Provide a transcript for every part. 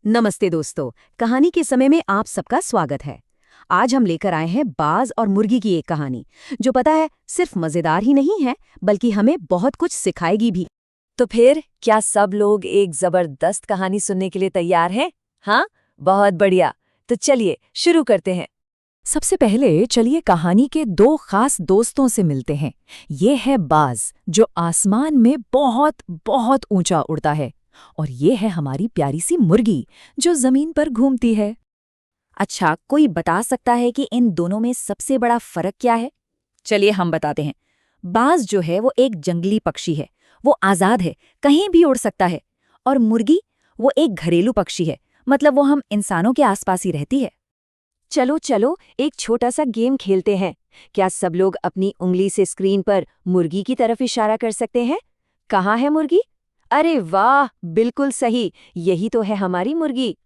नमस्ते दोस्तों, कहानी के समय में आप सबका स्वागत है। आज हम लेकर आए हैं बाज और मुर्गी की एक कहानी, जो पता है सिर्फ मजेदार ही नहीं है बल्कि हमें बहुत कुछ सिखाएगी भी। तो फिर क्या सब लोग एक जबरदस्त कहानी सुनने के लिए तैयार हैं? हाँ, बहुत बढ़िया। तो चलिए शुरू करते हैं। सबसे पहले चलिए कहानी के दो खास दोस्तों से मिलते हैं। ये है बाज, जो आसमान में बहुत बहुत ऊंचा उड़ता है, और ये है हमारी प्यारी सी मुर्गी, जो जमीन पर घूमती है। अच्छा, कोई बता सकता है कि इन दोनों में सबसे बड़ा फर्क क्या है? चलिए हम बताते हैं। बाज जो है वो एक जंगली पक्षी है, वो आजाद है, कहीं भी उड़ सकता है। और मुर्गी वो एक घरेलू पक्षी है, मतलब वो हम इंसानों के आसपास ही रहती है। चलो चलो एक छोटा सा गेम खेलते हैं। क्या सब लोग अपनी उंगली से स्क्रीन पर मुर्गी की तरफ इशारा कर सकते हैं? कहाँ है मुर्गी? अरे वाह, बिल्कुल सही, यही तो है हमारी मुर्गी।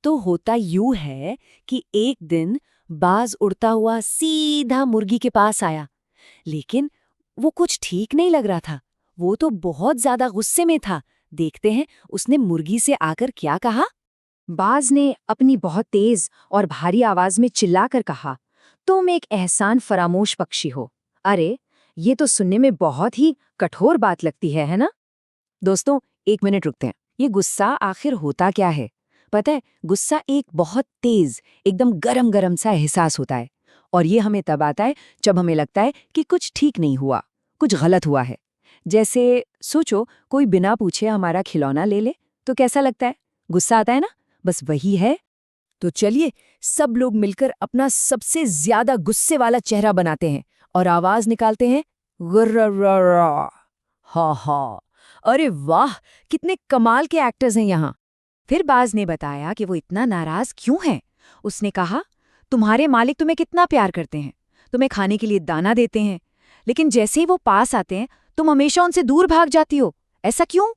तो होता यूं है कि एक दिन बाज उड़ता हुआ सीधा मुर्गी के पास आया, लेकिन वो कुछ ठीक नहीं लग रहा था। वो तो बहुत ज्यादा गुस्से में था। देखते हैं उसने मुर्गी से आकर क्या कहा। बाज ने अपनी बहुत तेज और भारी आवाज में चिल्लाकर कहा, तुम एक एहसान फरामोश पक्षी हो। अरे, ये तो सुनने में बहुत ही कठोर बात लगती है ना? दोस्तों, एक मिनट रुकते हैं। ये गुस्सा आखिर होता क्या है? पता है, गुस्सा एक बहुत तेज, एकदम गरम गरम सा एहसास होता है। और ये हमें तब आता है जब हमें लगता है कि कुछ ठीक नहीं हुआ, कुछ गलत हुआ है। जैसे सोचो, कोई बिना पूछे हमारा खिलौना ले ले, तो कैसा लगता है? गुस्सा आता है ना? बस वही है। तो चलिए सब लोग मिलकर अपना सबसे ज्यादा गुस्से वाला चेहरा बनाते हैं और आवाज निकालते हैं, गुर्रा। हा हा। अरे वाह, कितने कमाल के एक्टर्स हैं यहाँ। फिर बाज ने बताया कि वो इतना नाराज क्यों है। उसने कहा, तुम्हारे मालिक तुम्हें कितना प्यार करते हैं, तुम्हें खाने के लिए दाना देते हैं, लेकिन जैसे ही वो पास आते हैं तुम हमेशा उनसे दूर भाग जाती हो। ऐसा क्यों?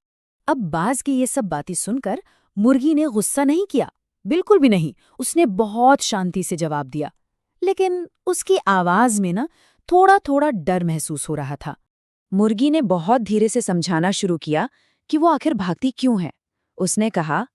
अब बाज की ये सब बातें सुनकर मुर्गी ने गुस्सा नहीं किया, बिल्कुल भी नहीं। उसने बहुत शांति से जवाब दिया, लेकिन उसकी आवाज में ना थोड़ा थोड़ा डर महसूस हो रहा था। मुर्गी ने बहुत धीरे से समझाना शुरू किया कि वो आखिर भागती क्यों है। उसने कहा,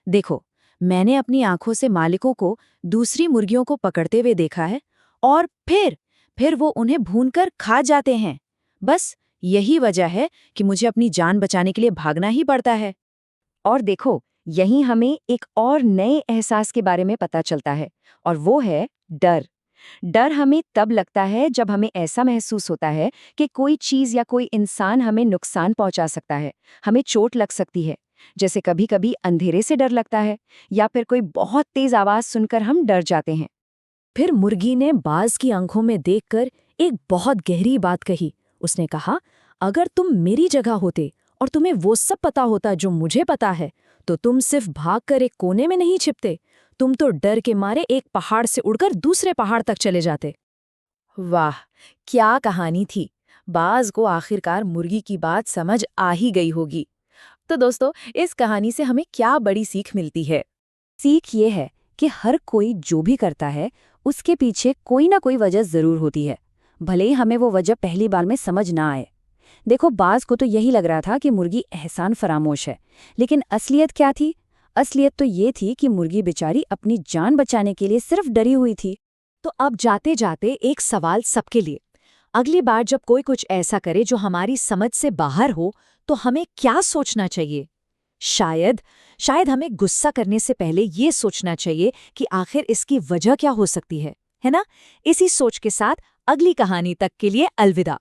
देखो, मैंने अपनी आंखों से मालिकों को दूसरी मुर्गियों को पकड़ते हुए देखा है, और फिर वो उन्हें भूनकर खा जाते हैं। बस यही वजह है कि मुझे अपनी जान बचाने के लिए भागना ही पड़ता है। और देखो, यहीं हमें एक और नए एहसास के बारे में पता चलता है, और वो है डर। डर हमें तब लगता है जब हमें ऐसा महसूस होता है कि कोई चीज या कोई इंसान हमें नुकसान पहुंचा सकता है, हमें चोट लग सकती है। जैसे कभी कभी अंधेरे से डर लगता है, या फिर कोई बहुत तेज आवाज सुनकर हम डर जाते हैं। फिर मुर्गी ने बाज की आंखों में देखकर एक बहुत गहरी बात कही। उसने कहा, अगर तुम मेरी जगह होते और तुम्हें वो सब पता होता जो मुझे पता है, तो तुम सिर्फ भागकर एक कोने में नहीं छिपते, तुम तो डर के मारे एक पहाड़ से उड़कर दूसरे पहाड़ तक चले जाते। वाह, क्या कहानी थी। बाज को आखिरकार मुर्गी की बात समझ आ ही गई होगी। तो दोस्तों, इस कहानी से हमें क्या बड़ी सीख मिलती है? सीख ये है कि हर कोई जो भी करता है उसके पीछे कोई ना कोई वजह जरूर होती है, भले ही हमें वो वजह पहली बार में समझ ना आए। देखो, बाज को तो यही लग रहा था कि मुर्गी एहसान फरामोश है, लेकिन असलियत क्या थी? असलियत तो ये थी कि मुर्गी बेचारी अपनी जान बचाने के लिए सिर्फ डरी हुई थी। तो अब जाते जाते एक सवाल सबके लिए। अगली बार जब कोई कुछ ऐसा करे जो हमारी समझ से बाहर हो, तो हमें क्या सोचना चाहिए? शायद हमें गुस्सा करने से पहले ये सोचना चाहिए कि आखिर इसकी वजह क्या हो सकती है ना? इसी सोच के साथ अगली कहानी तक के लिए अलविदा।